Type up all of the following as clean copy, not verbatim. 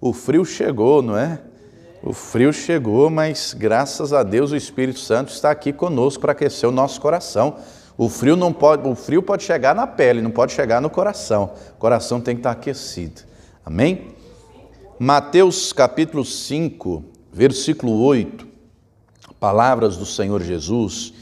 O frio chegou, não é? O frio chegou, mas graças a Deus o Espírito Santo está aqui conosco para aquecer o nosso coração. O frio pode chegar na pele, não pode chegar no coração. O coração tem que estar aquecido. Amém? Mateus capítulo 5, versículo 8. Palavras do Senhor Jesus,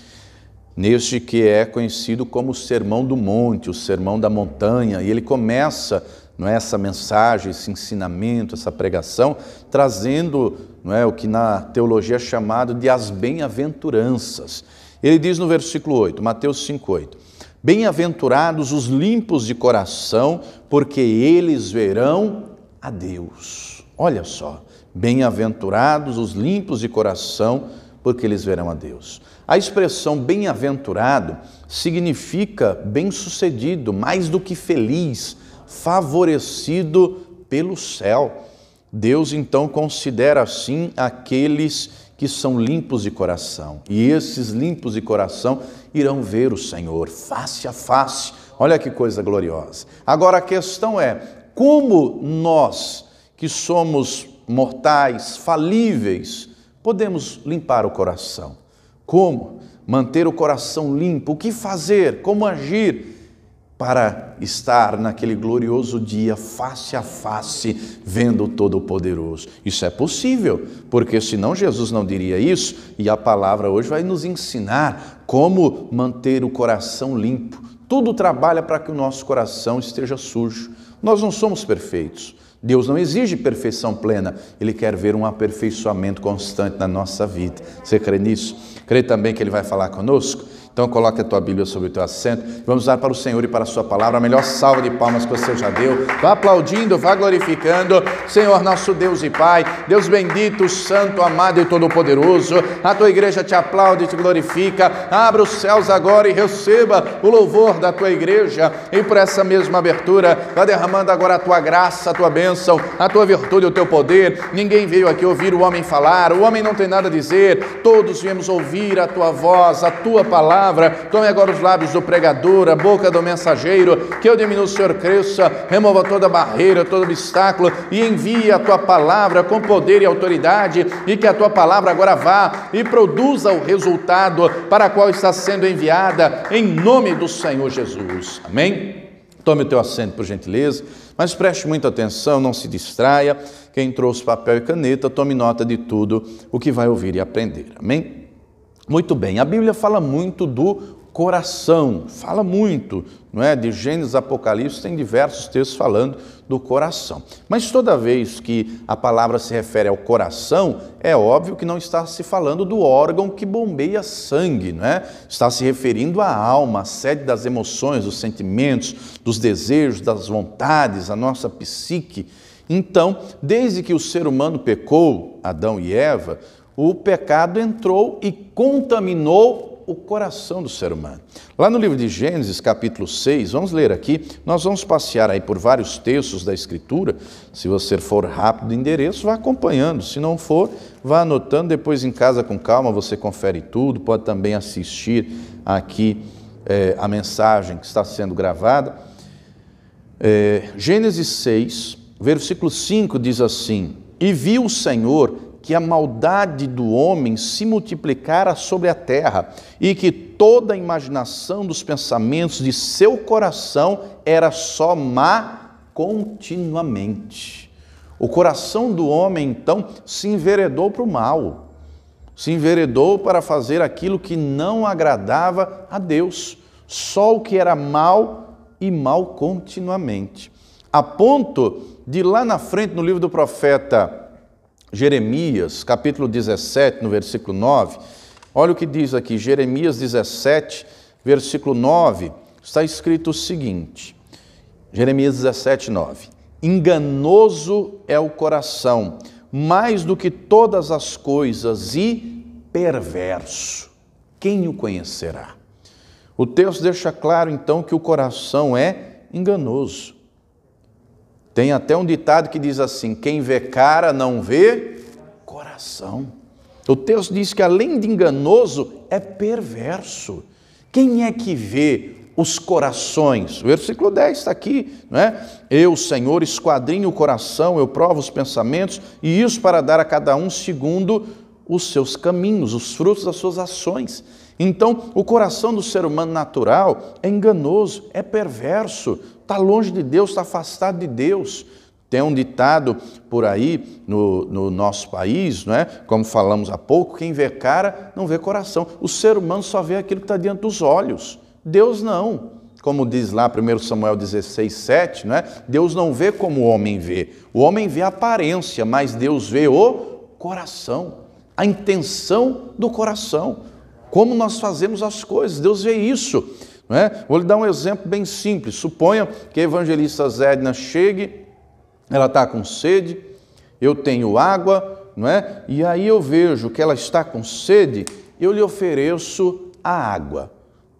neste que é conhecido como o Sermão do Monte, o Sermão da Montanha. E ele começa, não é, essa mensagem, esse ensinamento, essa pregação, trazendo, não é, o que na teologia é chamado de as bem-aventuranças. Ele diz no versículo 8, Mateus 5:8, bem-aventurados os limpos de coração, porque eles verão a Deus. Olha só, bem-aventurados os limpos de coração, porque eles verão a Deus. A expressão bem-aventurado significa bem-sucedido, mais do que feliz, favorecido pelo céu. Deus então considera assim aqueles que são limpos de coração. E esses limpos de coração irão ver o Senhor face a face. Olha que coisa gloriosa. Agora a questão é, como nós que somos mortais, falíveis, podemos limpar o coração? Como manter o coração limpo? O que fazer? Como agir para estar naquele glorioso dia face a face, vendo o Todo-Poderoso? Isso é possível, porque senão Jesus não diria isso, e a palavra hoje vai nos ensinar como manter o coração limpo. Tudo trabalha para que o nosso coração esteja sujo. Nós não somos perfeitos. Deus não exige perfeição plena, Ele quer ver um aperfeiçoamento constante na nossa vida. Você crê nisso? Crê também que Ele vai falar conosco? Então coloque a tua Bíblia sobre o teu assento. Vamos dar para o Senhor e para a sua palavra a melhor salva de palmas que você já deu. Vá aplaudindo, vá glorificando. Senhor nosso Deus e Pai, Deus bendito, santo, amado e todo-poderoso, a tua igreja te aplaude e te glorifica. Abra os céus agora e receba o louvor da tua igreja. E por essa mesma abertura, vá derramando agora a tua graça, a tua bênção, a tua virtude, o teu poder. Ninguém veio aqui ouvir o homem falar, o homem não tem nada a dizer. Todos viemos ouvir a tua voz, a tua palavra. Tome agora os lábios do pregador, a boca do mensageiro, que eu diminua, o Senhor cresça, remova toda barreira, todo obstáculo e envie a tua palavra com poder e autoridade, e que a tua palavra agora vá e produza o resultado para qual está sendo enviada, em nome do Senhor Jesus. Amém? Tome o teu assento, por gentileza, mas preste muita atenção, não se distraia. Quem trouxe papel e caneta, tome nota de tudo o que vai ouvir e aprender. Amém? Muito bem, a Bíblia fala muito do coração, fala muito, não é? De Gênesis, Apocalipse, tem diversos textos falando do coração. Mas toda vez que a palavra se refere ao coração, é óbvio que não está se falando do órgão que bombeia sangue, não é? Está se referindo à alma, à sede das emoções, dos sentimentos, dos desejos, das vontades, a nossa psique. Então, desde que o ser humano pecou, Adão e Eva, o pecado entrou e contaminou o coração do ser humano. Lá no livro de Gênesis, capítulo 6, vamos ler aqui, nós vamos passear aí por vários textos da Escritura. Se você for rápido do endereço, vá acompanhando. Se não for, vá anotando, depois em casa com calma você confere tudo, pode também assistir aqui a mensagem que está sendo gravada. Gênesis 6, versículo 5 diz assim, e viu o Senhor que a maldade do homem se multiplicara sobre a terra e que toda a imaginação dos pensamentos de seu coração era só má continuamente. O coração do homem, então, se enveredou para o mal, se enveredou para fazer aquilo que não agradava a Deus, só o que era mal e mal continuamente. A ponto de lá na frente, no livro do profeta Jeremias, capítulo 17, no versículo 9, olha o que diz aqui, Jeremias 17, versículo 9, está escrito o seguinte, Jeremias 17, 9, enganoso é o coração, mais do que todas as coisas, e perverso, quem o conhecerá? O texto deixa claro, então, que o coração é enganoso. Tem até um ditado que diz assim, quem vê cara não vê coração. O texto diz que além de enganoso, é perverso. Quem é que vê os corações. O versículo 10 está aqui, não é? Eu, Senhor, esquadrinho o coração, eu provo os pensamentos, e isso para dar a cada um segundo os seus caminhos, os frutos das suas ações. Então, o coração do ser humano natural é enganoso, é perverso, está longe de Deus, está afastado de Deus. Tem um ditado por aí no nosso país, não é? Como falamos há pouco, quem vê cara não vê coração. O ser humano só vê aquilo que está diante dos olhos. Deus não. Como diz lá 1 Samuel 16, 7, não é? Deus não vê como o homem vê. O homem vê a aparência, mas Deus vê o coração, a intenção do coração, como nós fazemos as coisas. Deus vê isso, não é? Vou lhe dar um exemplo bem simples. Suponha que a evangelista Zédna chegue, ela está com sede, eu tenho água, não é? E aí eu vejo que ela está com sede, eu lhe ofereço a água.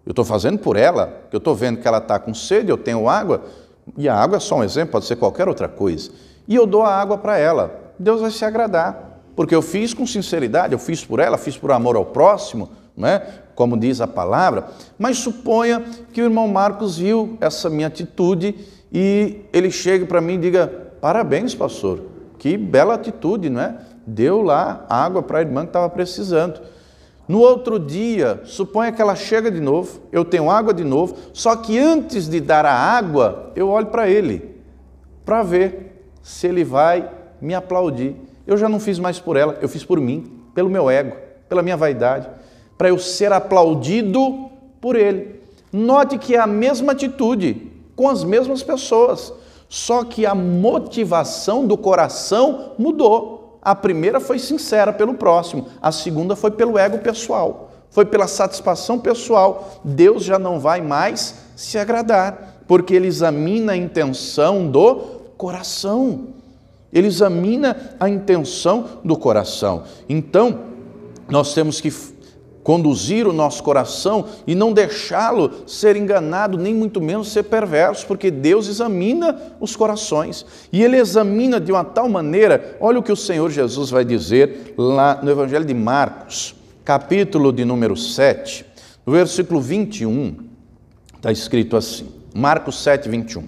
Eu estou fazendo por ela, porque eu estou vendo que ela está com sede, eu tenho água, e a água é só um exemplo, pode ser qualquer outra coisa. E eu dou a água para ela. Deus vai se agradar, porque eu fiz com sinceridade, eu fiz por ela, fiz por amor ao próximo, não é? Como diz a palavra. Mas suponha que o irmão Marcos viu essa minha atitude e ele chega para mim e diga: parabéns, pastor, que bela atitude, não é? Deu lá água para a irmã que estava precisando. No outro dia, suponha que ela chega de novo, eu tenho água de novo, só que antes de dar a água, eu olho para ele, para ver se ele vai me aplaudir. Eu já não fiz mais por ela, eu fiz por mim, pelo meu ego, pela minha vaidade, para eu ser aplaudido por ele. Note que é a mesma atitude, com as mesmas pessoas, só que a motivação do coração mudou. A primeira foi sincera pelo próximo, a segunda foi pelo ego pessoal, foi pela satisfação pessoal. Deus já não vai mais se agradar, porque Ele examina a intenção do coração. Ele examina a intenção do coração. Então, nós temos que conduzir o nosso coração e não deixá-lo ser enganado, nem muito menos ser perverso, porque Deus examina os corações. E Ele examina de uma tal maneira, olha o que o Senhor Jesus vai dizer lá no Evangelho de Marcos, capítulo de número 7, no versículo 21, está escrito assim, Marcos 7, 21.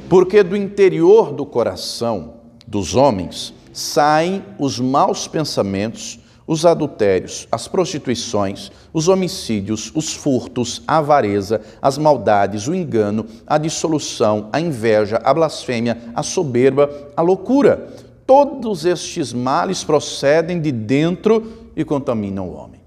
Porque do interior do coração dos homens saem os maus pensamentos, os adultérios, as prostituições, os homicídios, os furtos, a avareza, as maldades, o engano, a dissolução, a inveja, a blasfêmia, a soberba, a loucura. Todos estes males procedem de dentro e contaminam o homem.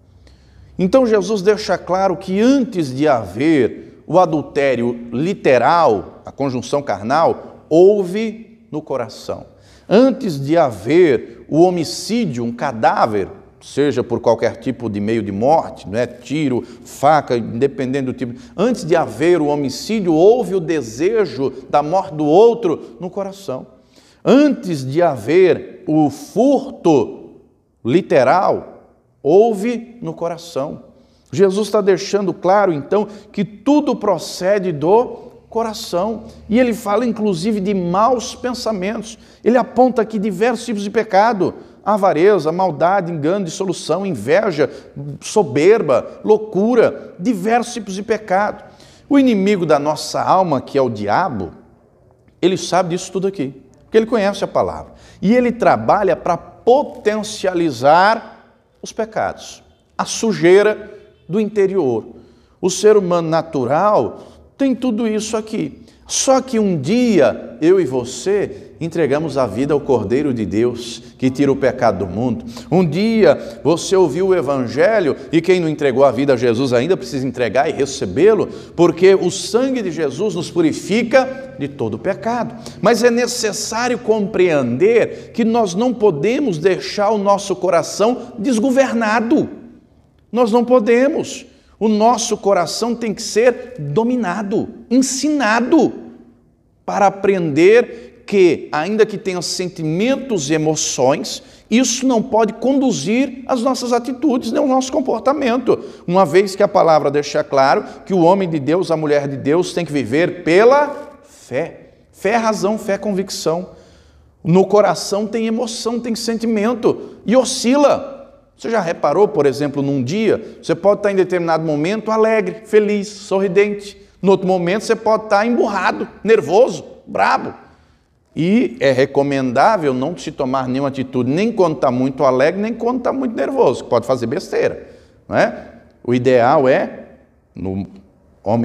Então Jesus deixa claro que antes de haver o adultério literal, a conjunção carnal, houve no coração. Antes de haver o homicídio, um cadáver, seja por qualquer tipo de meio de morte, não é? Tiro, faca, independente do tipo. Antes de haver o homicídio, houve o desejo da morte do outro no coração. Antes de haver o furto literal, houve no coração. Jesus está deixando claro, então, que tudo procede do coração. E ele fala, inclusive, de maus pensamentos. Ele aponta aqui diversos tipos de pecado: avareza, maldade, engano, dissolução, inveja, soberba, loucura, diversos tipos de pecado. O inimigo da nossa alma, que é o diabo, ele sabe disso tudo aqui, porque ele conhece a palavra. E ele trabalha para potencializar os pecados, a sujeira do interior. O ser humano natural tem tudo isso aqui. Só que um dia, eu e você entregamos a vida ao Cordeiro de Deus, que tira o pecado do mundo. Um dia você ouviu o Evangelho, e quem não entregou a vida a Jesus ainda precisa entregar e recebê-lo, porque o sangue de Jesus nos purifica de todo pecado. Mas é necessário compreender que nós não podemos deixar o nosso coração desgovernado. Nós não podemos. O nosso coração tem que ser dominado, ensinado, para aprender que, ainda que tenha sentimentos e emoções, isso não pode conduzir as nossas atitudes, nem o nosso comportamento. Uma vez que a palavra deixa claro que o homem de Deus, a mulher de Deus, tem que viver pela fé. Fé é razão, fé é convicção. No coração tem emoção, tem sentimento, e oscila. Você já reparou, por exemplo, num dia, você pode estar em determinado momento alegre, feliz, sorridente. No outro momento você pode estar emburrado, nervoso, brabo. E é recomendável não se tomar nenhuma atitude, nem quando está muito alegre, nem quando está muito nervoso, que pode fazer besteira, não é? O ideal é,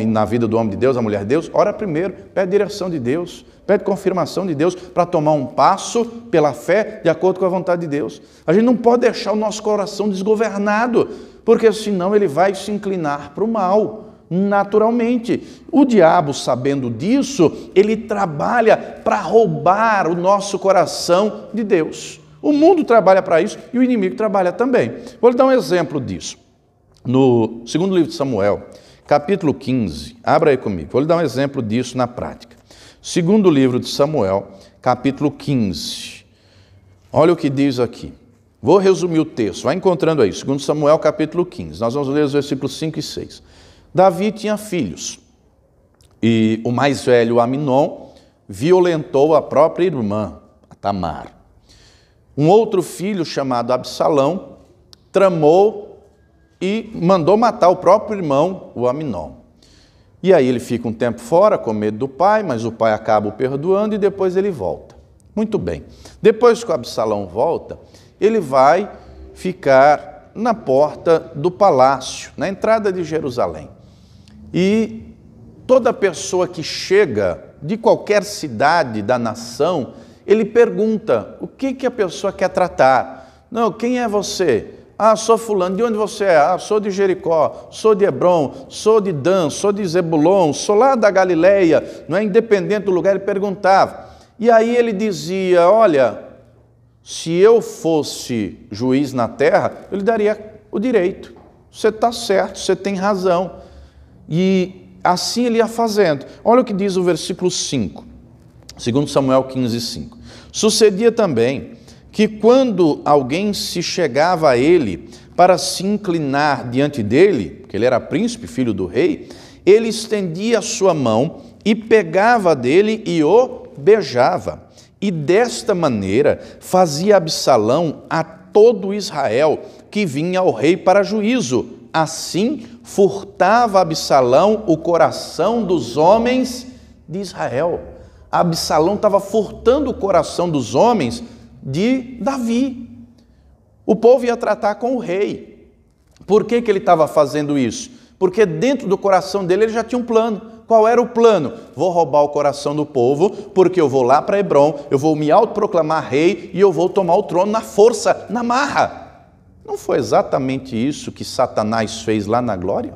na vida do homem de Deus, a mulher de Deus, ora primeiro, pede direção de Deus, pede confirmação de Deus para tomar um passo pela fé de acordo com a vontade de Deus. A gente não pode deixar o nosso coração desgovernado, porque senão ele vai se inclinar para o mal. Naturalmente, o diabo, sabendo disso, ele trabalha para roubar o nosso coração de Deus. O mundo trabalha para isso e o inimigo trabalha também. Vou lhe dar um exemplo disso. No segundo livro de Samuel, capítulo 15, abra aí comigo, vou lhe dar um exemplo disso na prática. Segundo livro de Samuel, capítulo 15. Olha o que diz aqui. Vou resumir o texto, vai encontrando aí. Segundo Samuel, capítulo 15. Nós vamos ler os versículos 5 e 6. Davi tinha filhos, e o mais velho, Aminon, violentou a própria irmã, a Tamar. Um outro filho, chamado Absalão, tramou e mandou matar o próprio irmão, o Aminon. E aí ele fica um tempo fora, com medo do pai, mas o pai acaba o perdoando e depois ele volta. Muito bem. Depois que o Absalão volta, ele vai ficar na porta do palácio, na entrada de Jerusalém. E toda pessoa que chega de qualquer cidade da nação, ele pergunta, o que a pessoa quer tratar? Não, quem é você? Ah, sou fulano. De onde você é? Ah, sou de Jericó, sou de Hebrom, sou de Dan, sou de Zebulon, sou lá da Galileia, não é? Independente do lugar, ele perguntava. E aí ele dizia, olha, se eu fosse juiz na terra, eu lhe daria o direito. Você está certo, você tem razão. E assim ele ia fazendo. Olha o que diz o versículo 5, 2 Samuel 15, 5. Sucedia também que quando alguém se chegava a ele para se inclinar diante dele, porque ele era príncipe, filho do rei, ele estendia a sua mão e pegava dele e o beijava. E desta maneira fazia Absalão a todo Israel que vinha ao rei para juízo. Assim furtava Absalão o coração dos homens de Israel. Absalão estava furtando o coração dos homens de Davi. O povo ia tratar com o rei. Por que ele estava fazendo isso? Porque dentro do coração dele ele já tinha um plano. Qual era o plano? Vou roubar o coração do povo, porque eu vou lá para Hebrom, eu vou me autoproclamar rei e eu vou tomar o trono na força, na marra. Não foi exatamente isso que Satanás fez lá na glória?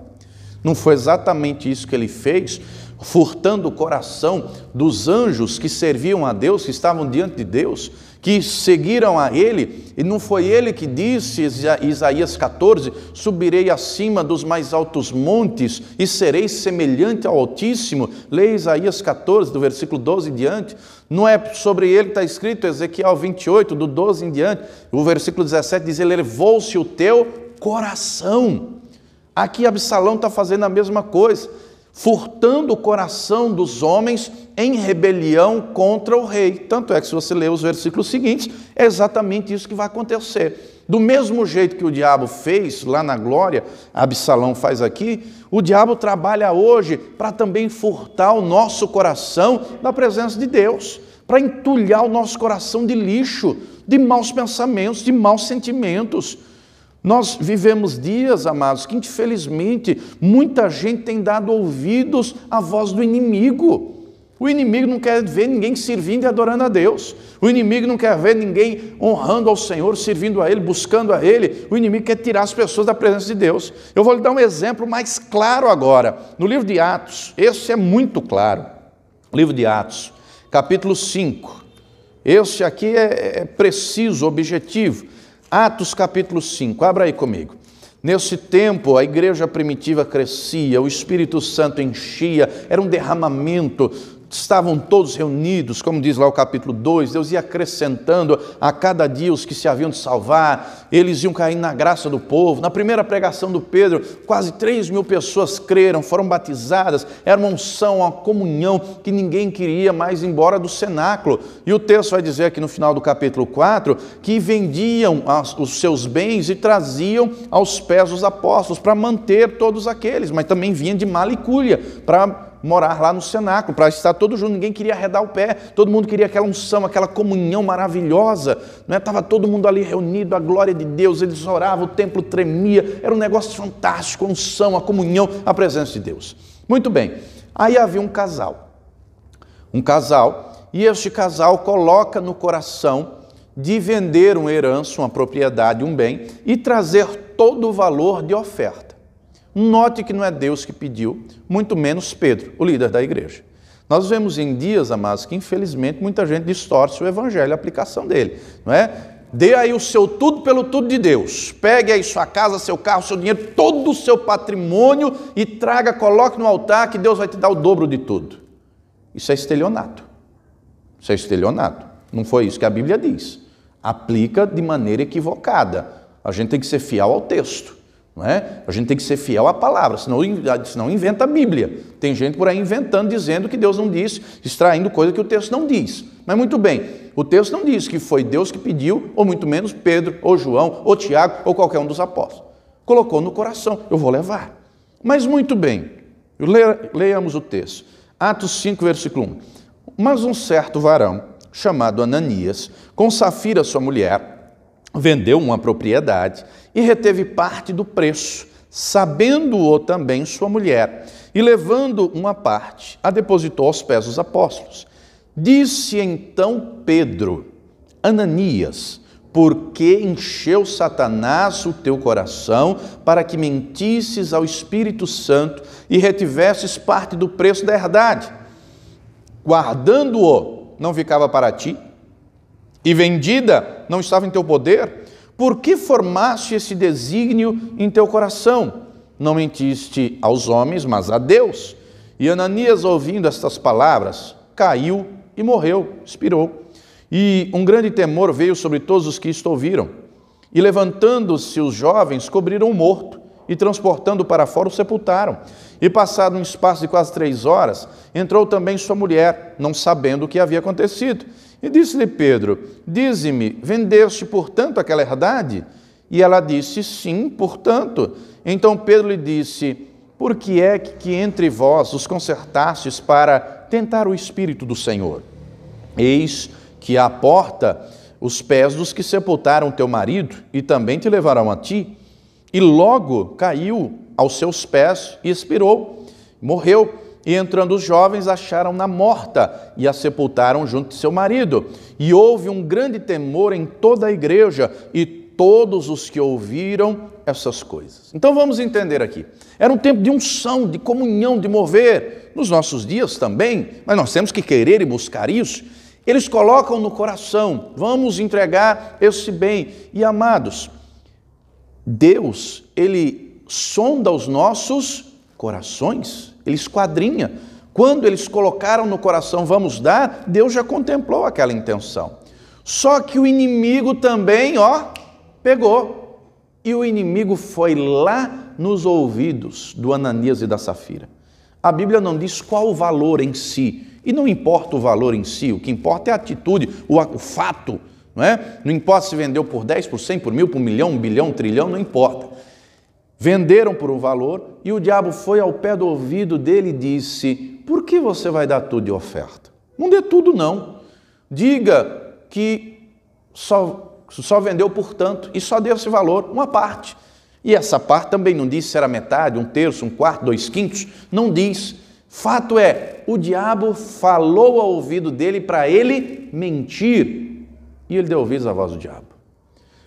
Não foi exatamente isso que ele fez, furtando o coração dos anjos que serviam a Deus, que estavam diante de Deus, que seguiram a ele? E não foi ele que disse, Isaías 14, subirei acima dos mais altos montes e serei semelhante ao Altíssimo? Leia Isaías 14, do versículo 12 em diante. Não é sobre ele que está escrito, Ezequiel 28, do 12 em diante. O versículo 17 diz, elevou-se o teu coração. Aqui Absalão está fazendo a mesma coisa, furtando o coração dos homens em rebelião contra o rei. Tanto é que se você ler os versículos seguintes, é exatamente isso que vai acontecer. Do mesmo jeito que o diabo fez lá na glória, Absalão faz aqui, o diabo trabalha hoje para também furtar o nosso coração da presença de Deus, para entulhar o nosso coração de lixo, de maus pensamentos, de maus sentimentos. Nós vivemos dias, amados, que infelizmente muita gente tem dado ouvidos à voz do inimigo. O inimigo não quer ver ninguém servindo e adorando a Deus. O inimigo não quer ver ninguém honrando ao Senhor, servindo a Ele, buscando a Ele. O inimigo quer tirar as pessoas da presença de Deus. Eu vou lhe dar um exemplo mais claro agora. No livro de Atos, esse é muito claro. Livro de Atos, capítulo 5. Esse aqui é preciso, objetivo. Atos capítulo 5, abra aí comigo. Nesse tempo, a igreja primitiva crescia, o Espírito Santo enchia, era um derramamento. estavam todos reunidos, como diz lá o capítulo 2, Deus ia acrescentando a cada dia os que se haviam de salvar, eles iam cair na graça do povo. Na primeira pregação do Pedro, quase 3.000 pessoas creram, foram batizadas, era uma unção, uma comunhão que ninguém queria mais ir embora do cenáculo. E o texto vai dizer aqui no final do capítulo 4, que vendiam os seus bens e traziam aos pés dos apóstolos para manter todos aqueles, mas também vinham de Malicúlia para morar lá no cenáculo, para estar todo junto. Ninguém queria arredar o pé, todo mundo queria aquela unção, aquela comunhão maravilhosa, não é? Estava todo mundo ali reunido, a glória de Deus, eles oravam, o templo tremia, era um negócio fantástico, a unção, a comunhão, a presença de Deus. Muito bem, aí havia um casal, e este casal coloca no coração de vender uma herança, uma propriedade, um bem, e trazer todo o valor de oferta. Note que não é Deus que pediu, muito menos Pedro, o líder da igreja. Nós vemos em dias, amados, que infelizmente muita gente distorce o evangelho, a aplicação dele, não é? Dê aí o seu tudo pelo tudo de Deus. Pegue aí sua casa, seu carro, seu dinheiro, todo o seu patrimônio e traga, coloque no altar que Deus vai te dar o dobro de tudo. Isso é estelionato. Isso é estelionato. Não foi isso que a Bíblia diz. Aplica de maneira equivocada. A gente tem que ser fiel ao texto. Não é? A gente tem que ser fiel à palavra, senão inventa a Bíblia. Tem gente por aí inventando, dizendo que Deus não disse, extraindo coisa que o texto não diz. Mas muito bem, o texto não diz que foi Deus que pediu, ou muito menos Pedro, ou João, ou Tiago, ou qualquer um dos apóstolos. Colocou no coração, eu vou levar. Mas muito bem, leiamos o texto. Atos 5, versículo 1. Mas um certo varão, chamado Ananias, com Safira sua mulher, vendeu uma propriedade e reteve parte do preço, sabendo-o também sua mulher, e levando uma parte, a depositou aos pés dos apóstolos. Disse então Pedro: Ananias, por que encheu Satanás o teu coração para que mentisses ao Espírito Santo e retivesses parte do preço da herdade? Guardando-o, não ficava para ti? E vendida, não estava em teu poder? Por que formaste esse desígnio em teu coração? Não mentiste aos homens, mas a Deus. E Ananias, ouvindo estas palavras, caiu e morreu, expirou. E um grande temor veio sobre todos os que isto ouviram. E levantando-se os jovens, cobriram o morto, e transportando para fora o sepultaram. E passado um espaço de quase 3 horas, entrou também sua mulher, não sabendo o que havia acontecido. E disse-lhe Pedro: dize-me, vendeste, portanto, aquela herdade? E ela disse: sim, portanto. Então Pedro lhe disse: por que é que entre vós os concertastes para tentar o Espírito do Senhor? Eis que à porta os pés dos que sepultaram teu marido, e também te levarão a ti. E logo caiu aos seus pés e expirou, morreu. E entrando os jovens, acharam-na morta e a sepultaram junto de seu marido. E houve um grande temor em toda a igreja e todos os que ouviram essas coisas. Então vamos entender aqui. Era um tempo de unção, de comunhão, de mover. Nos nossos dias também, mas nós temos que querer e buscar isso. Eles colocam no coração: vamos entregar esse bem. E amados, Deus, Ele sonda os nossos corações. Ele esquadrinha. Quando eles colocaram no coração, vamos dar, Deus já contemplou aquela intenção. Só que o inimigo também, pegou. E o inimigo foi lá nos ouvidos do Ananias e da Safira. A Bíblia não diz qual o valor em si. E não importa o valor em si, o que importa é a atitude, o fato. Não é? Não importa se vendeu por 10, por 100, por 1000, por 1 milhão, 1 bilhão, 1 trilhão, não importa. Venderam por um valor e o diabo foi ao pé do ouvido dele e disse: por que você vai dar tudo de oferta? Não dê tudo não. Diga que só vendeu por tanto e só deu esse valor, uma parte. E essa parte também não diz se era metade, 1/3, 1/4, 2/5, não diz. Fato é, o diabo falou ao ouvido dele para ele mentir. E ele deu ouvidos à voz do diabo.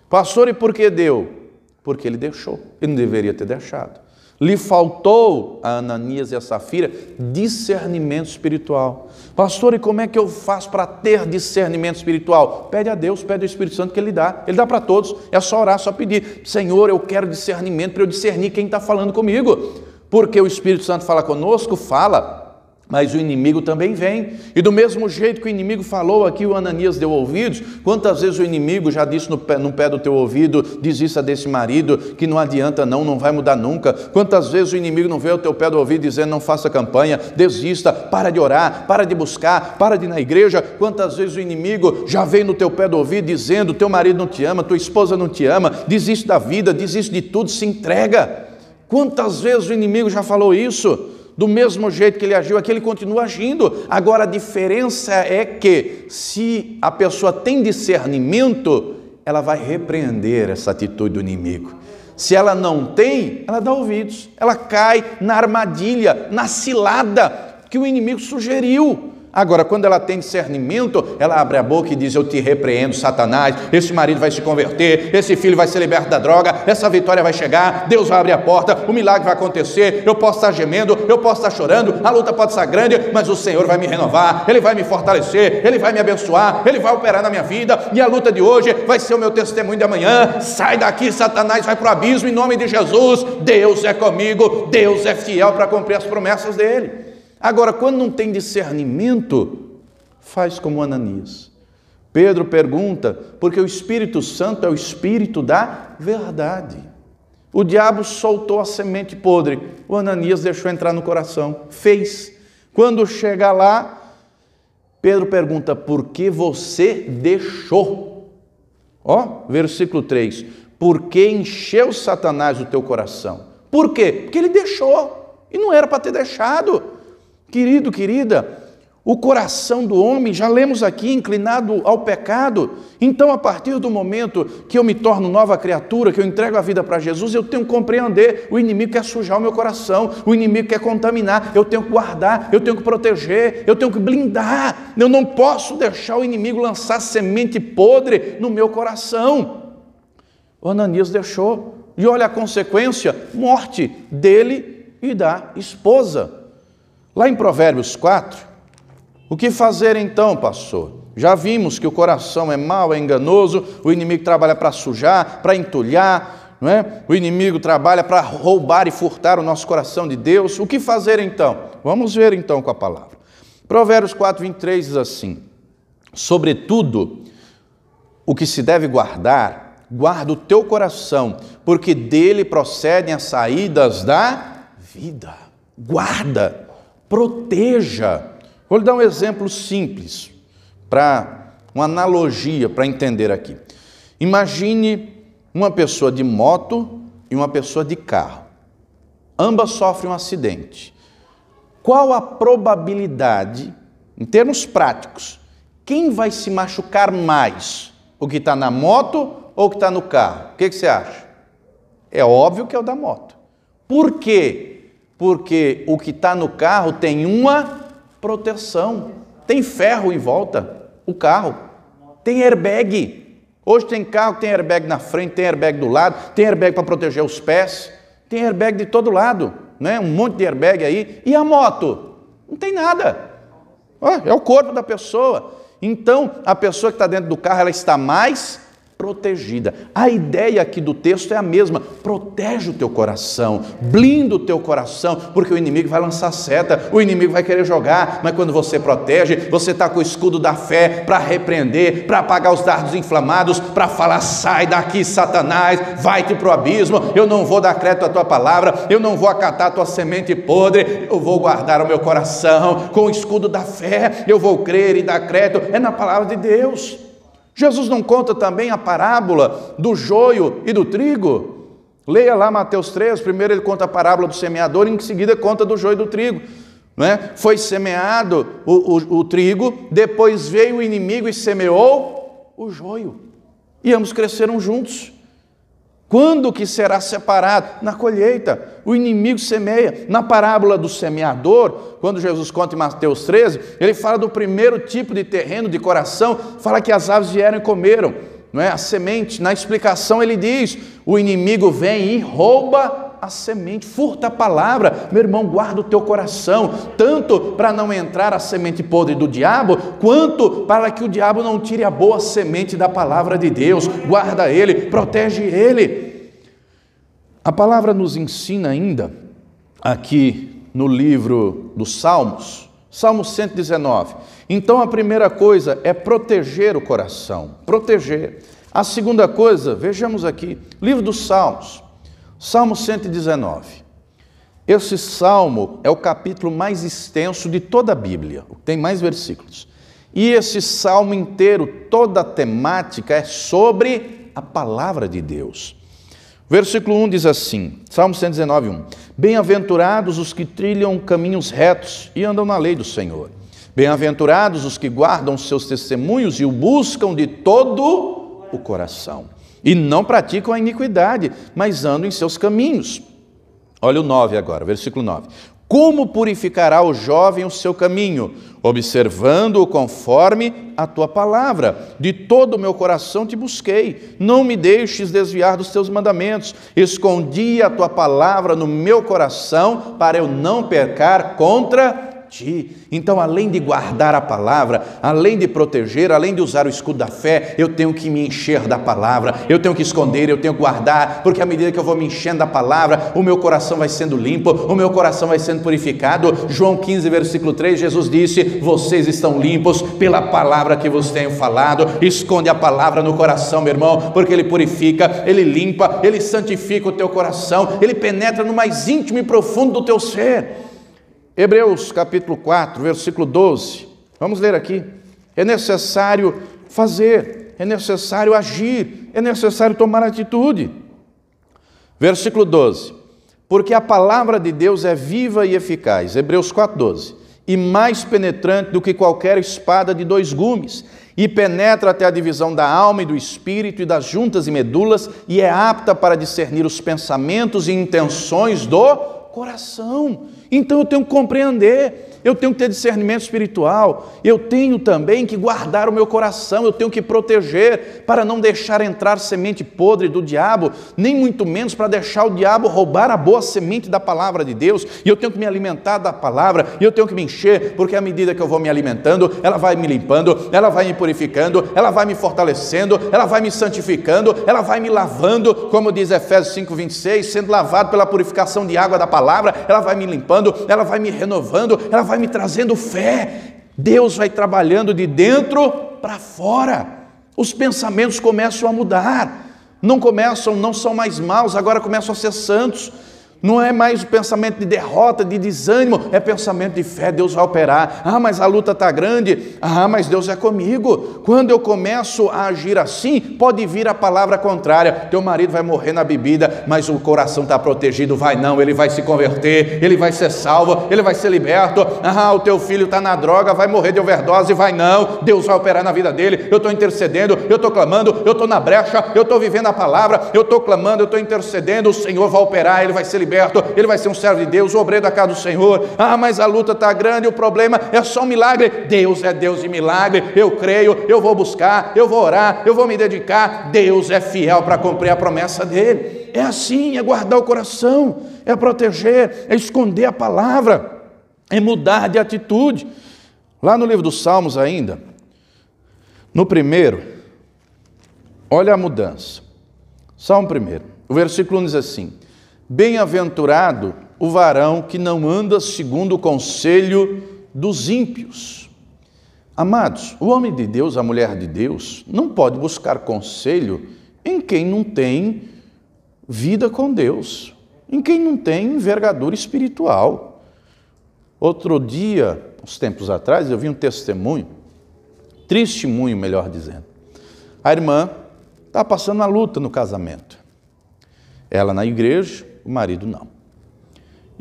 Pastor, e por que deu? Porque ele deixou, ele não deveria ter deixado. Lhe faltou a Ananias e a Safira discernimento espiritual. Pastor, e como é que eu faço para ter discernimento espiritual? Pede a Deus, pede ao Espírito Santo que Ele dá para todos, é só orar, só pedir: Senhor, eu quero discernimento para eu discernir quem está falando comigo. Porque o Espírito Santo fala conosco, fala. mas o inimigo também vem. E do mesmo jeito que o inimigo falou aqui, o Ananias deu ouvidos. Quantas vezes o inimigo já disse no pé do teu ouvido: desista desse marido, que não adianta não vai mudar nunca. Quantas vezes o inimigo não veio ao teu pé do ouvido dizendo: não faça campanha, desista, para de orar, para de buscar, para de ir na igreja. Quantas vezes o inimigo já veio no teu pé do ouvido dizendo: teu marido não te ama, tua esposa não te ama, desiste da vida, desiste de tudo, se entrega. Quantas vezes o inimigo já falou isso? Do mesmo jeito que ele agiu aqui, ele continua agindo. Agora a diferença é que, se a pessoa tem discernimento, ela vai repreender essa atitude do inimigo. Se ela não tem, ela dá ouvidos, ela cai na armadilha, na cilada que o inimigo sugeriu. Agora, quando ela tem discernimento, ela abre a boca e diz: eu te repreendo, Satanás, esse marido vai se converter, esse filho vai ser liberto da droga, essa vitória vai chegar, Deus vai abrir a porta, o milagre vai acontecer, eu posso estar gemendo, eu posso estar chorando, a luta pode estar grande, mas o Senhor vai me renovar, Ele vai me fortalecer, Ele vai me abençoar, Ele vai operar na minha vida, e a luta de hoje vai ser o meu testemunho de amanhã. Sai daqui, Satanás, vai para o abismo, em nome de Jesus. Deus é comigo, Deus é fiel para cumprir as promessas dEle. Agora, quando não tem discernimento, faz como Ananias. Pedro pergunta, porque o Espírito Santo é o Espírito da verdade. O diabo soltou a semente podre, o Ananias deixou entrar no coração, fez. Quando chega lá, Pedro pergunta: por que você deixou? Versículo 3, por que encheu Satanás o teu coração? Por quê? Porque ele deixou, e não era para ter deixado. Querido, querida, o coração do homem, já lemos aqui, inclinado ao pecado. Então, a partir do momento que eu me torno nova criatura, que eu entrego a vida para Jesus, eu tenho que compreender: o inimigo quer sujar o meu coração, o inimigo quer contaminar, eu tenho que guardar, eu tenho que proteger, eu tenho que blindar. Eu não posso deixar o inimigo lançar semente podre no meu coração. O Ananias deixou, e olha a consequência: morte dele e da esposa. Lá em Provérbios 4, o que fazer então, pastor? Já vimos que o coração é mau, é enganoso, o inimigo trabalha para sujar, para entulhar, não é? O inimigo trabalha para roubar e furtar o nosso coração de Deus. O que fazer então? Vamos ver então com a palavra. Provérbios 4, 23 diz assim: sobretudo, o que se deve guardar, guarda o teu coração, porque dele procedem as saídas da vida. Guarda. Proteja. Vou lhe dar um exemplo simples, uma analogia para entender aqui. Imagine uma pessoa de moto e uma pessoa de carro. Ambas sofrem um acidente. Qual a probabilidade, em termos práticos, quem vai se machucar mais? O que está na moto ou o que está no carro? O que você acha? É óbvio que é o da moto. Por quê? Porque o que está no carro tem uma proteção, tem ferro em volta, o carro, tem airbag. Hoje tem carro que tem airbag na frente, tem airbag do lado, tem airbag para proteger os pés, tem airbag de todo lado, né? Um monte de airbag aí. E a moto? Não tem nada, é o corpo da pessoa. Então, a pessoa que está dentro do carro, ela está mais protegida. A ideia aqui do texto é a mesma: protege o teu coração, blinda o teu coração, porque o inimigo vai lançar seta, o inimigo vai querer jogar, mas quando você protege, você está com o escudo da fé para repreender, para apagar os dardos inflamados, para falar: sai daqui, Satanás, vai-te para o abismo, eu não vou dar crédito à tua palavra, eu não vou acatar a tua semente podre, eu vou guardar o meu coração com o escudo da fé, eu vou crer e dar crédito, é na palavra de Deus. Jesus não conta também a parábola do joio e do trigo? Leia lá Mateus 3, primeiro ele conta a parábola do semeador, e em seguida conta do joio e do trigo. Não é? Foi semeado o trigo, depois veio o inimigo e semeou o joio. E ambos cresceram juntos. Quando que será separado? Na colheita. O inimigo semeia. Na parábola do semeador, quando Jesus conta em Mateus 13, ele fala do primeiro tipo de terreno, de coração, fala que as aves vieram e comeram, não é? A semente. Na explicação ele diz: o inimigo vem e rouba a semente, furta a palavra. Meu irmão, guarda o teu coração, tanto para não entrar a semente podre do diabo, quanto para que o diabo não tire a boa semente da palavra de Deus. Guarda ele, protege ele. A palavra nos ensina ainda, aqui no livro dos Salmos, Salmo 119. Então a primeira coisa é proteger o coração, proteger. A segunda coisa, vejamos aqui, livro dos Salmos, Salmo 119. Esse salmo é o capítulo mais extenso de toda a Bíblia, tem mais versículos. E esse salmo inteiro, toda a temática é sobre a palavra de Deus. Versículo 1 diz assim, Salmo 119, 1. Bem-aventurados os que trilham caminhos retos e andam na lei do Senhor. Bem-aventurados os que guardam os seus testemunhos e o buscam de todo o coração. E não praticam a iniquidade, mas andam em seus caminhos. Olha o 9 agora, versículo 9. Como purificará o jovem o seu caminho? Observando-o conforme a tua palavra. De todo o meu coração te busquei. Não me deixes desviar dos teus mandamentos. Escondi a tua palavra no meu coração para eu não pecar contra ti. Então, além de guardar a palavra, além de proteger, além de usar o escudo da fé, eu tenho que me encher da palavra, eu tenho que esconder, eu tenho que guardar, porque à medida que eu vou me enchendo da palavra, o meu coração vai sendo limpo, o meu coração vai sendo purificado. João 15, versículo 3, Jesus disse, vocês estão limpos pela palavra que vos tenho falado. Esconde a palavra no coração, meu irmão, porque ele purifica, ele limpa, ele santifica o teu coração, ele penetra no mais íntimo e profundo do teu ser. Hebreus capítulo 4, versículo 12, vamos ler aqui. É necessário fazer, é necessário agir, é necessário tomar atitude. Versículo 12, porque a palavra de Deus é viva e eficaz, Hebreus 4, 12, e mais penetrante do que qualquer espada de 2 gumes, e penetra até a divisão da alma e do espírito e das juntas e medulas, e é apta para discernir os pensamentos e intenções do coração. Então eu tenho que compreender, eu tenho que ter discernimento espiritual, eu tenho também que guardar o meu coração, eu tenho que proteger para não deixar entrar semente podre do diabo, nem muito menos para deixar o diabo roubar a boa semente da palavra de Deus. E eu tenho que me alimentar da palavra, e eu tenho que me encher, porque à medida que eu vou me alimentando, ela vai me limpando, ela vai me purificando, ela vai me fortalecendo, ela vai me santificando, ela vai me lavando, como diz Efésios 5, 26, sendo lavado pela purificação de água da palavra, ela vai me limpando, ela vai me renovando, ela vai me trazendo fé. Deus vai trabalhando de dentro para fora. Os pensamentos começam a mudar, não são mais maus, agora começam a ser santos. Não é mais o pensamento de derrota, de desânimo, é pensamento de fé. Deus vai operar. Ah, mas a luta está grande. Ah, mas Deus é comigo. Quando eu começo a agir assim, pode vir a palavra contrária. Teu marido vai morrer na bebida, mas o coração está protegido. Vai não, ele vai se converter, ele vai ser salvo, ele vai ser liberto. Ah, o teu filho está na droga, vai morrer de overdose. Vai não, Deus vai operar na vida dele. Eu estou intercedendo, eu estou clamando, eu estou na brecha, eu estou vivendo a palavra, eu estou clamando, eu estou intercedendo. O Senhor vai operar, ele vai ser liberto. Ele vai ser um servo de Deus, o obreiro da casa do Senhor. Ah, mas a luta está grande, o problema é só um milagre. Deus é Deus de milagre, eu creio, eu vou buscar, eu vou orar, eu vou me dedicar. Deus é fiel para cumprir a promessa dele. É assim, é guardar o coração, é proteger, é esconder a palavra, é mudar de atitude. Lá no livro dos Salmos ainda, no primeiro, olha a mudança. Salmo 1, o versículo 1 diz assim: bem-aventurado o varão que não anda segundo o conselho dos ímpios. Amados, o homem de Deus, a mulher de Deus, não pode buscar conselho em quem não tem vida com Deus, em quem não tem envergadura espiritual. Outro dia, uns tempos atrás, eu vi um testemunho, testemunho, melhor dizendo. A irmã está passando uma luta no casamento. Ela na igreja, o marido não.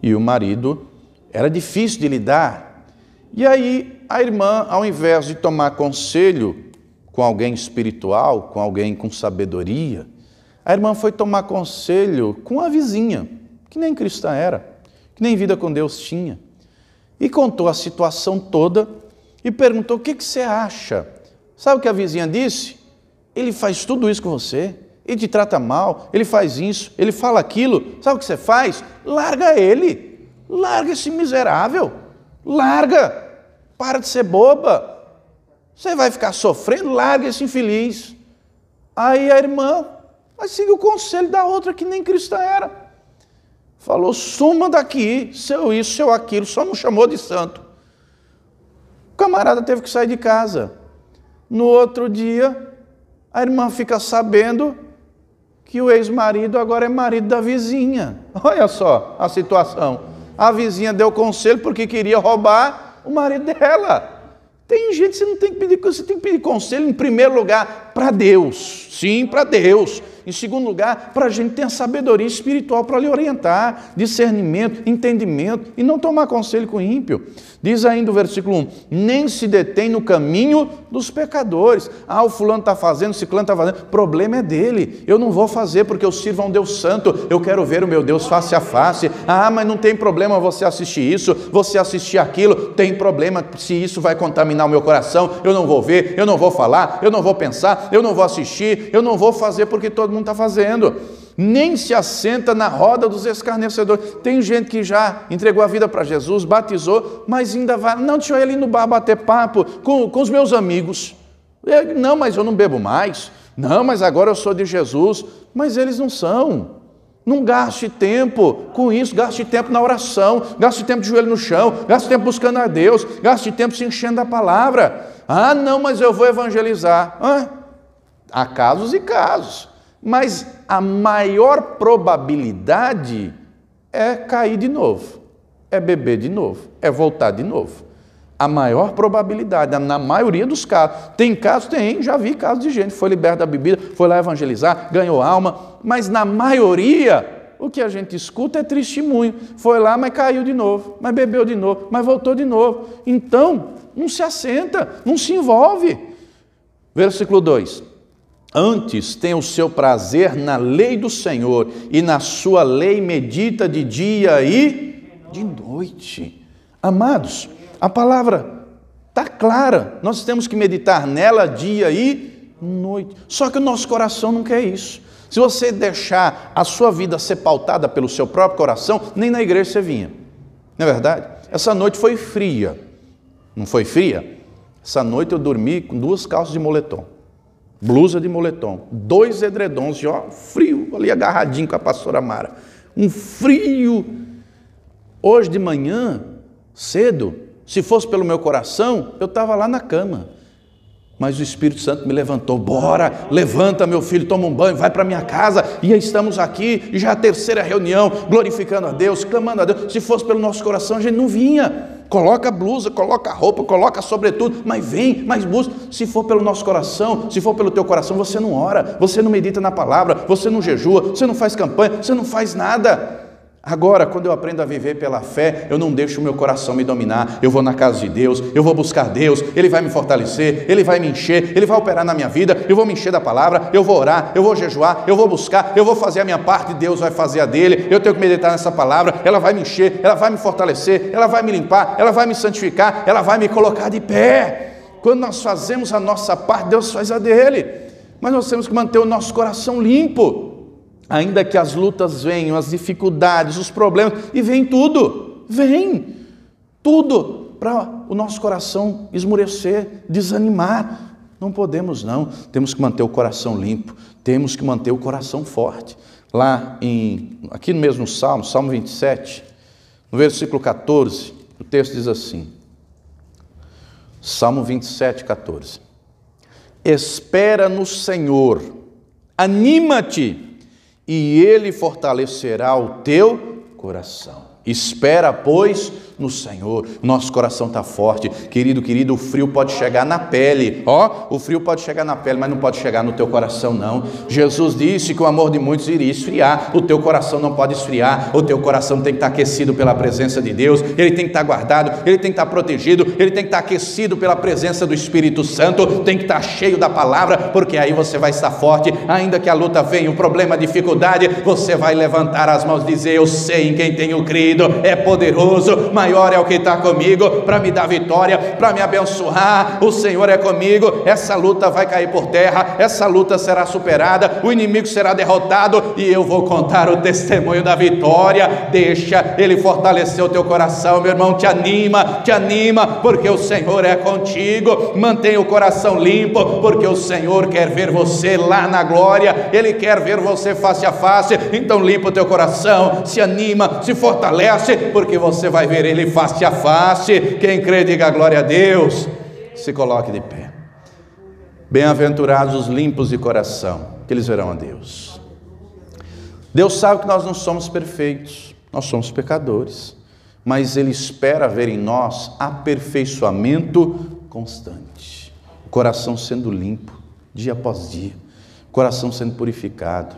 E o marido era difícil de lidar. E aí a irmã, ao invés de tomar conselho com alguém espiritual, com alguém com sabedoria, a irmã foi tomar conselho com a vizinha, que nem cristã era, que nem vida com Deus tinha. E contou a situação toda e perguntou: o que você acha? Sabe o que a vizinha disse? Ele faz tudo isso com você. Ele te trata mal, ele faz isso, ele fala aquilo. Sabe o que você faz? Larga ele, larga esse miserável, larga, para de ser boba. Você vai ficar sofrendo, larga esse infeliz. Aí a irmã seguiu o conselho da outra que nem cristã era. Falou: suma daqui, seu isso, seu aquilo, só não chamou de santo. camarada teve que sair de casa. No outro dia, a irmã fica sabendo que o ex-marido agora é marido da vizinha. Olha só a situação. A vizinha deu conselho porque queria roubar o marido dela. Tem gente que você não tem que pedir, você tem que pedir conselho em primeiro lugar para Deus. Sim, para Deus. Em segundo lugar, para a gente ter a sabedoria espiritual para lhe orientar, discernimento, entendimento, e não tomar conselho com o ímpio. Diz ainda o versículo 1, nem se detém no caminho dos pecadores. O fulano está fazendo, o ciclano está fazendo, o problema é dele. Eu não vou fazer porque eu sirvo a um Deus santo, eu quero ver o meu Deus face a face. Mas não tem problema você assistir isso, você assistir aquilo, tem problema se isso vai contaminar o meu coração, eu não vou ver, eu não vou falar, eu não vou pensar, eu não vou assistir, eu não vou fazer porque todo mundo está fazendo. Nem se assenta na roda dos escarnecedores. Tem gente que já entregou a vida para Jesus, batizou, mas ainda vai, não, deixa eu ir ali no bar bater papo com os meus amigos. Não, mas eu não bebo mais. Não, mas agora eu sou de Jesus. Mas eles não são. Não gaste tempo com isso, gaste tempo na oração, gaste tempo de joelho no chão, gaste tempo buscando a Deus, gaste tempo se enchendo da palavra. Não, mas eu vou evangelizar. Há casos e casos. Mas a maior probabilidade é cair de novo, é beber de novo, é voltar de novo. A maior probabilidade, na maioria dos casos. Tem casos, já vi casos de gente que foi liberta da bebida, foi lá evangelizar, ganhou alma, mas na maioria, o que a gente escuta é testemunho. Foi lá, mas caiu de novo, mas bebeu de novo, mas voltou de novo. Então, não se assenta, não se envolve. Versículo 2. Antes tem o seu prazer na lei do Senhor, e na sua lei medita de dia e de noite. Amados, a palavra está clara, nós temos que meditar nela dia e noite. Só que o nosso coração não quer isso. Se você deixar a sua vida ser pautada pelo seu próprio coração, nem na igreja você vinha. Não é verdade? Essa noite foi fria. Não foi fria? Essa noite eu dormi com 2 calças de moletom. Blusa de moletom, 2 edredons, frio, ali agarradinho com a pastora Mara. Um frio. Hoje de manhã, cedo, se fosse pelo meu coração, eu estava lá na cama. Mas o Espírito Santo me levantou. Bora, levanta meu filho, toma um banho, vai para minha casa. E estamos aqui, já a 3ª reunião, glorificando a Deus, clamando a Deus. Se fosse pelo nosso coração, a gente não vinha. Coloca a blusa, coloca a roupa, coloca sobretudo, mas vem, mas busca. Se for pelo nosso coração, se for pelo teu coração, você não ora, você não medita na palavra, você não jejua, você não faz campanha, você não faz nada. Agora, quando eu aprendo a viver pela fé, eu não deixo o meu coração me dominar. Eu vou na casa de Deus, eu vou buscar Deus, Ele vai me fortalecer, Ele vai me encher, Ele vai operar na minha vida, eu vou me encher da palavra, eu vou orar, eu vou jejuar, eu vou buscar, eu vou fazer a minha parte, Deus vai fazer a dele. Eu tenho que meditar nessa palavra, ela vai me encher, ela vai me fortalecer, ela vai me limpar, ela vai me santificar, ela vai me colocar de pé. Quando nós fazemos a nossa parte, Deus faz a dele. Mas nós temos que manter o nosso coração limpo. Ainda que as lutas venham, as dificuldades, os problemas, e vem tudo para o nosso coração esmurecer, desanimar. Não podemos não, temos que manter o coração limpo, temos que manter o coração forte. Aqui no mesmo Salmo, Salmo 27, no versículo 14, o texto diz assim, Salmo 27, 14. Espera no Senhor, anima-te, e Ele fortalecerá o teu coração. Espera, pois, no Senhor. Nosso coração está forte. Querido, o frio pode chegar na pele. O frio pode chegar na pele, mas não pode chegar no teu coração, não. Jesus disse que o amor de muitos iria esfriar. O teu coração não pode esfriar. O teu coração tem que estar aquecido pela presença de Deus. Ele tem que estar guardado, ele tem que estar protegido, ele tem que estar aquecido pela presença do Espírito Santo. Tem que estar cheio da palavra, porque aí você vai estar forte. Ainda que a luta venha, o problema, a dificuldade, você vai levantar as mãos e dizer: eu sei em quem tenho crido. É poderoso, maior é o que está comigo para me dar vitória, para me abençoar. O Senhor é comigo. Essa luta vai cair por terra, essa luta será superada, o inimigo será derrotado e eu vou contar o testemunho da vitória. Deixa Ele fortalecer o teu coração, meu irmão. Te anima, porque o Senhor é contigo. Mantenha o coração limpo, porque o Senhor quer ver você lá na glória. Ele quer ver você face a face. Então limpa o teu coração, se anima, se fortalece, porque você vai ver Ele face a face. Quem crê, diga glória a Deus. Se coloque de pé. Bem-aventurados os limpos de coração, que eles verão a Deus. Deus sabe que nós não somos perfeitos, nós somos pecadores, mas Ele espera ver em nós aperfeiçoamento constante. O coração sendo limpo, dia após dia, o coração sendo purificado.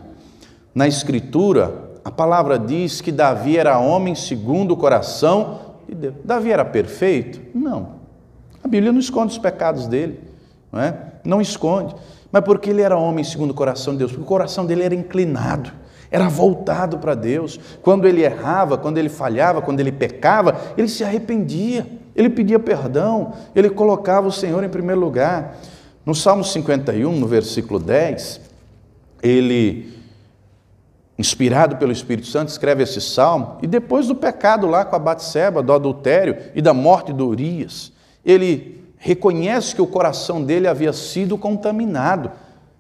Na Escritura, a palavra diz que Davi era homem segundo o coração de Deus. Davi era perfeito? Não. A Bíblia não esconde os pecados dele, não é? Não esconde. Mas porque ele era homem segundo o coração de Deus? Porque o coração dele era inclinado, era voltado para Deus. Quando ele errava, quando ele falhava, quando ele pecava, ele se arrependia, ele pedia perdão, ele colocava o Senhor em primeiro lugar. No Salmo 51, no versículo 10, ele, inspirado pelo Espírito Santo, escreve esse salmo, e depois do pecado lá com a Batseba, do adultério e da morte de Urias, ele reconhece que o coração dele havia sido contaminado.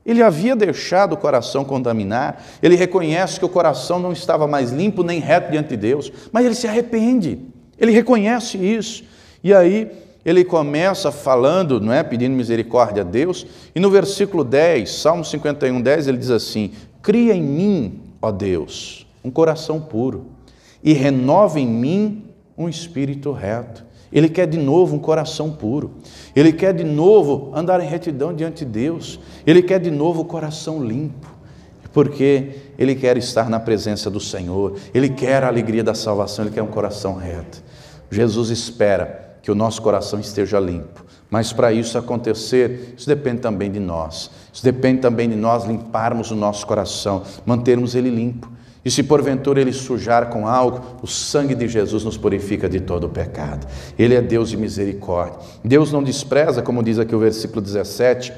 Ele havia deixado o coração contaminar. Ele reconhece que o coração não estava mais limpo nem reto diante de Deus, mas ele se arrepende. Ele reconhece isso. E aí ele começa falando, não é, pedindo misericórdia a Deus. E no versículo 10, Salmo 51, 10, ele diz assim: cria em mim, ó Deus, um coração puro, e renova em mim um espírito reto. Ele quer de novo um coração puro. Ele quer de novo andar em retidão diante de Deus. Ele quer de novo o coração limpo, porque ele quer estar na presença do Senhor. Ele quer a alegria da salvação, ele quer um coração reto. Jesus espera que o nosso coração esteja limpo, mas para isso acontecer, isso depende também de nós. Isso depende também de nós limparmos o nosso coração, mantermos ele limpo. E se porventura ele sujar com algo, o sangue de Jesus nos purifica de todo o pecado. Ele é Deus de misericórdia. Deus não despreza, como diz aqui o versículo 17,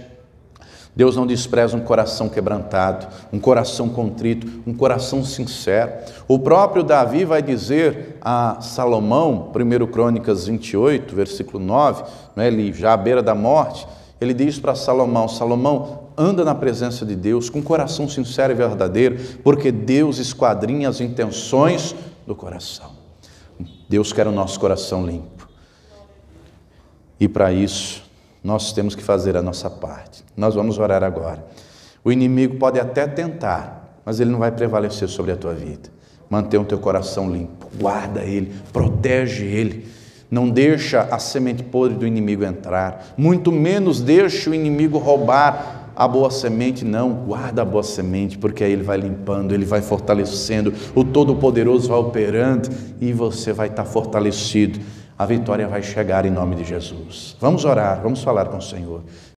Deus não despreza um coração quebrantado, um coração contrito, um coração sincero. O próprio Davi vai dizer a Salomão, 1 Crônicas 28, versículo 9, ele já à beira da morte, ele diz para Salomão: Salomão, anda na presença de Deus com coração sincero e verdadeiro, porque Deus esquadrinha as intenções do coração. Deus quer o nosso coração limpo. E para isso, nós temos que fazer a nossa parte. Nós vamos orar agora. O inimigo pode até tentar, mas ele não vai prevalecer sobre a tua vida. Mantenha o teu coração limpo, guarda ele, protege ele. Não deixa a semente podre do inimigo entrar, muito menos deixa o inimigo roubar a boa semente. Não, guarda a boa semente, porque aí ele vai limpando, ele vai fortalecendo, o Todo-Poderoso vai operando e você vai estar fortalecido. A vitória vai chegar em nome de Jesus. Vamos orar, vamos falar com o Senhor.